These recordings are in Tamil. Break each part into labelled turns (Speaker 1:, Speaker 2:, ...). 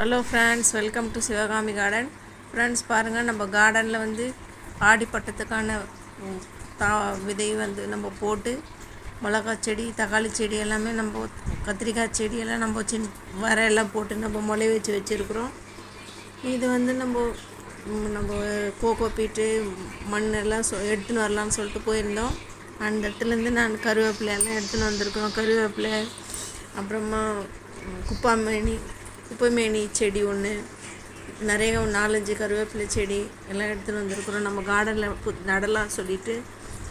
Speaker 1: Hello friends, welcome to Sivakami garden. Friends பாருங்கள், நம்ம கார்டனில் வந்து ஆடிப்பட்டத்துக்கான விதை வந்து நம்ம போட்டு மிளகாய் செடி, தக்காளி செடி எல்லாமே நம்ம கத்திரிக்காய் செடியெல்லாம் நம்ம வரையெல்லாம் போட்டு நம்ம முளை வச்சுருக்குறோம். இது வந்து நம்ம கோகோ பீட்டு மண் எல்லாம் எடுத்துன்னு வரலான்னு சொல்லிட்டு போயிருந்தோம். அந்த இடத்துலேருந்து நான் கருவேப்பிலையெல்லாம் எடுத்துன்னு வந்திருக்கிறோம். கருவேப்பிலை, அப்புறமா குப்பைமேனி செடி ஒன்று, நிறைய 4-5 கருவேப்பிலை செடி எல்லாம் எடுத்துகிட்டு வந்திருக்கிறோம். நம்ம கார்டனில் நடலாம் சொல்லிவிட்டு,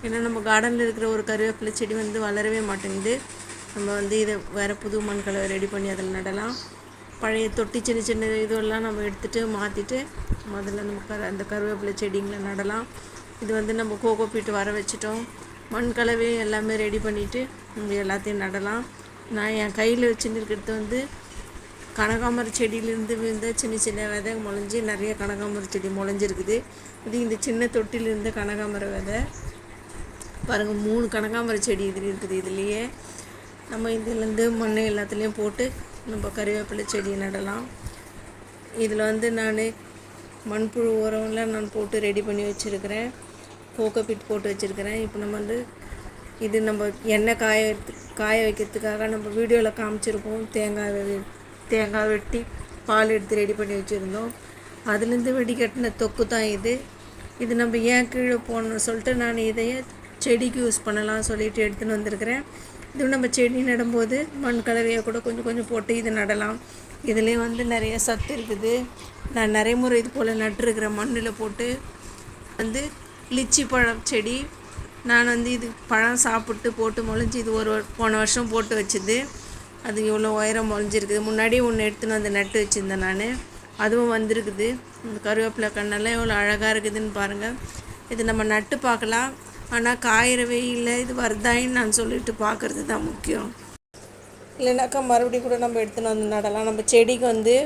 Speaker 1: ஏன்னா நம்ம கார்டனில் இருக்கிற ஒரு கருவேப்பிலை செடி வந்து வளரவே மாட்டேங்குது. நம்ம வந்து இதை வேறு புது மண் கலவை ரெடி பண்ணி அதில் நடலாம். பழைய தொட்டி சின்ன சின்ன இதெல்லாம் நம்ம எடுத்துகிட்டு மாற்றிட்டு முதல்ல நம்ம அந்த கருவேப்பிலை செடிங்களை நடலாம். இது வந்து நம்ம கோகோ பீட்டு வர வச்சுட்டோம். மண் கலவை எல்லாமே ரெடி பண்ணிவிட்டு நம்ம எல்லாத்தையும் நடலாம். நான் என் கையில் வச்சுன்னு இருக்கிறது வந்து கனகாமர செடியிலேருந்து விழுந்த சின்ன சின்ன விதை முளைஞ்சி நிறைய கனகாமர செடி முளைஞ்சிருக்குது. இது இந்த சின்ன தொட்டிலிருந்து கனகாமர விதை பாருங்கள், 3 கனகாமர செடி இது இருக்குது. இதுலேயே நம்ம இதுலேருந்து மண் எல்லாத்துலேயும் போட்டு நம்ம கருவேப்பிலை செடியை நடலாம். இதில் வந்து நான் மண்புழு உரம்லாம் நான் போட்டு ரெடி பண்ணி வச்சுருக்கிறேன். கோகோ பீட் போட்டு வச்சுருக்கிறேன். இப்போ நம்ம வந்து இது நம்ம எண்ணெய் காய வைக்கிறதுக்காக நம்ம வீடியோவில் காமிச்சிருக்கோம். தேங்காய் வெட்டி பால் எடுத்து ரெடி பண்ணி வச்சுருந்தோம். அதுலேருந்து வெடிக்கட்டின தொக்கு தான் இது நம்ம ஏன் கீழே போகணுன்னு சொல்லிட்டு நான் இதையே செடிக்கு யூஸ் பண்ணலாம் சொல்லிட்டு எடுத்துன்னு வந்திருக்கிறேன். இது நம்ம செடி நடும்போது மண் கலவையை கூட கொஞ்சம் கொஞ்சம் போட்டு இது நடலாம். இதுலேயே வந்து நிறைய சத்து இருக்குது. நான் நிறைய முறை இது போல் நட்டுருக்கிறேன். மண்ணில் போட்டு வந்து லிச்சி பழம் செடி நான் வந்து இது பழம் சாப்பிட்டு போட்டு முளைஞ்சி இது போன வருஷம் போட்டு வச்சுது. அது இவ்வளோ உயரம் முளைஞ்சிருக்குது. முன்னாடி ஒன்று எடுத்துன்னு வந்து நட்டு வச்சுருந்தேன் நான், அதுவும் வந்திருக்குது. இந்த கருவேப்பிலை கண்ணெல்லாம் எவ்வளோ அழகாக இருக்குதுன்னு பாருங்கள். இது நம்ம நட்டு பார்க்கலாம். ஆனால் காயிற வெயிலில் இது வருதாயின்னு நான் சொல்லிட்டு பார்க்குறது தான் முக்கியம். இல்லைனாக்கா மறுபடியும் கூட நம்ம எடுத்துன்னு வந்து நடலாம். நம்ம செடிக்கு வந்து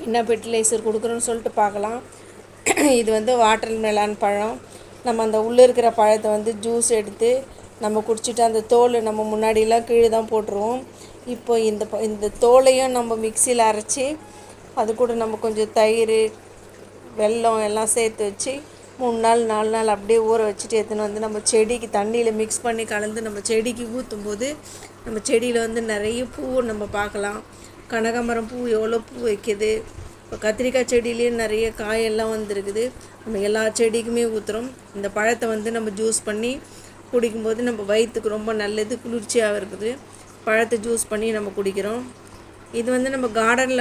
Speaker 1: என்ன ஃபெர்டிலைசர் கொடுக்குறோன்னு சொல்லிட்டு பார்க்கலாம். இது வந்து வாட்டர் மெலான் பழம். நம்ம அந்த உள்ளே இருக்கிற பழத்தை வந்து ஜூஸ் எடுத்து நம்ம குடிச்சிட்டு அந்த தோல் நம்ம முன்னாடியெல்லாம் கீழே தான் போட்டுருவோம். இப்போ இந்த தோலையும் நம்ம மிக்சியில் அரைச்சி அது கூட நம்ம கொஞ்சம் தயிர், வெல்லம் எல்லாம் சேர்த்து வச்சு 3 நாள் 4 நாள் அப்படியே ஊற வச்சுட்டு எடுத்துன்னு வந்து நம்ம செடிக்கு தண்ணியில் மிக்ஸ் பண்ணி கலந்து நம்ம செடிக்கு ஊற்றும் போது நம்ம செடியில் வந்து நிறைய பூவை நம்ம பார்க்கலாம். கனகாமரம் பூ எவ்வளோ பூ வைக்கிது. இப்போ கத்திரிக்காய் செடியிலேயும் நிறைய காயெல்லாம் வந்துருக்குது. நம்ம எல்லா செடிக்குமே ஊற்றுறோம். இந்த பழத்தை வந்து நம்ம ஜூஸ் பண்ணி குடிக்கும்போது நம்ம வயிற்றுக்கு ரொம்ப நல்லது, குளிர்ச்சியாக இருக்குது. பழத்தை ஜூஸ் பண்ணி நம்ம குடிக்கிறோம். இது வந்து நம்ம கார்டனில்